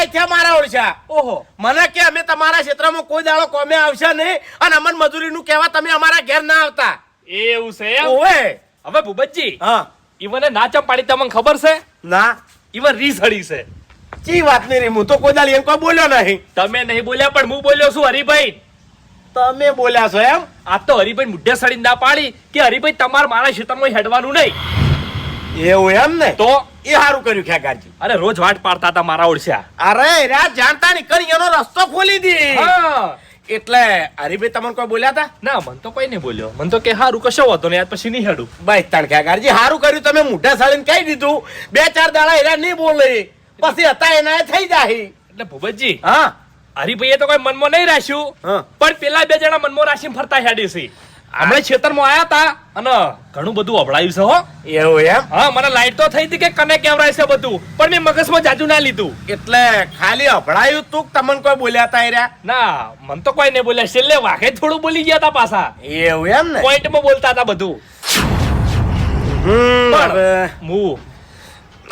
આયા છે મારા ઓળશા. ઓહો મને કે અમે તમારા ક્ષેત્રમાં કોઈ દાડો કોમે આવશે નહીં અને અમન મજૂરીનું કહેવા તમે અમારા ઘેર ના આવતા. એવું છે એમ? ઓવે. હવે ભૂપતજી હા ઈવને ના ચમ પાડી તમને ખબર છે? ના ઈવન રીસ હળી છે. ચી વાત નહીં રે, હું તો કોઈ દાડી એમ કોઈ બોલ્યો નહીં. તમે નહીં બોલ્યા પણ હું બોલ્યો છું હરિભાઈ. તમે બોલ્યા છો એમ? આ તો હરિભાઈ મુઢે સડી ના પાડી કે હરિભાઈ તમારે મારા ક્ષેત્રમાં હેડવાનું નહીં. એવું એમ ને? તો એ સારું કર્યું ખેગારજી. અરે રોજ વાટ પાડતા હતા મારા ઓળશા. અરે રાત જાણતા નહીં કરી એનો રસ્તો ખોલી દી. હા એટલે હરીભાઈ તમને કોઈ બોલ્યા હતા? ના મન તો કોઈ નહીં બોલ્યો. મન તો કે હારું કશો હતો ને યાર પછી નહીં હેડું. બસ તાણ ખેગારજી સારું કર્યું તમે મોઢા સાળીને કહી દીધું. 2-4 દાડા એરા નહીં બોલે પછી હતા એના એ થઈ જાય. એટલે ભૂપતજી હા હરિભાઈએ તો કોઈ મનમાં નહીં રાખ્યું હા. પણ પેલા બે જણા મનમાં રાશીને ફરતા હેડી છે. હમણાં ખેતરમાં આયા હતા અને ઘણું બધું અભળાયું છે હો. એવું એમ? હા મને લાઈટ તો થઈ હતી કે કને કેવરાય છે બધું પણ મેં મગજમાં જાજુ ના લીધું. એટલે ખાલી અભળાયું તું કે તમને કોઈ બોલ્યા હતા એરા? ના મન તો કોઈ નહીં બોલ્યા. છેલ્લે વાઘે થોડું બોલી ગયા હતા પાછા. એવું એમ ને? પોઈન્ટમાં બોલતા હતા બધું. પણ હું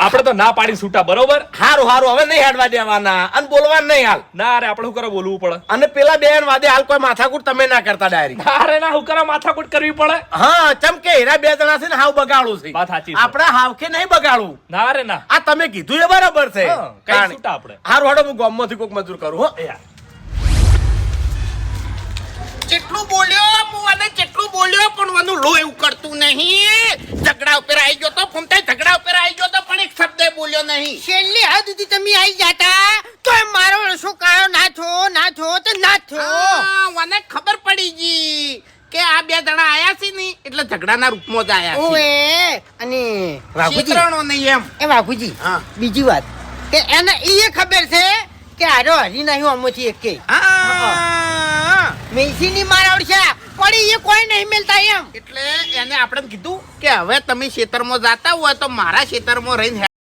આપણે તો ના પાડી છૂટા બરોબર. હારું હારું હવે નહીં હેડવા દેવાના અને બોલવા નહીં હાલ. ના અરે આપણે શું કરે બોલવું પડે. અને પેલા બેન વાદે હાલ કોઈ માથાકૂટ તમે ના કરતા ડાયરી. ના અરે ના હું કરે માથાકૂટ કરવી પડે. હા ચમ કે હીરા બે જણા છે ને હાવ બગાડું છે. વાત સાચી છે. આપણે હાવખે નહીં બગાડવું. ના અરે ના આ તમે કીધું એ બરાબર છે. હા, કઈ છૂટા આપણે. હારું હાડો હું ગામમાંથી કોક મજૂર કરું હો. એ યાર. કેટલું બોલ્યો મુવાને કેટલું બોલ્યો પણ વાનું લોહી ઉકળતું નહીં. ઝઘડા ઉપર આવી ગયો તો ફૂમતાઈ ઝઘડા ઉપર આવી ગયો તો પણ એક શબ્દ બોલ્યો નહીં. છેલ્લી હદ સુધી તમે આવી જાતા તો મારો શું કાયો ના છો તો ના છો. મને ખબર પડી ગઈ કે આ બે જણા આયા છે ને એટલે ઝઘડાના રૂપમાં જ આયા છે. ઓએ અને વાઘુજી છેતરાણો નહીં એમ. એ વાઘુજી હા. બીજી વાત કે એને એ ખબર છે કે આરો હરી નહીં અમોથી એકે હા. મેસીની મારાવડ્યા પડી એ કોઈ નહીં મિલતા એમ. એટલે એને આપણે કીધું કે હવે તમે ખેતરમાં જાતા હોય તો મારા ખેતરમાં રહીને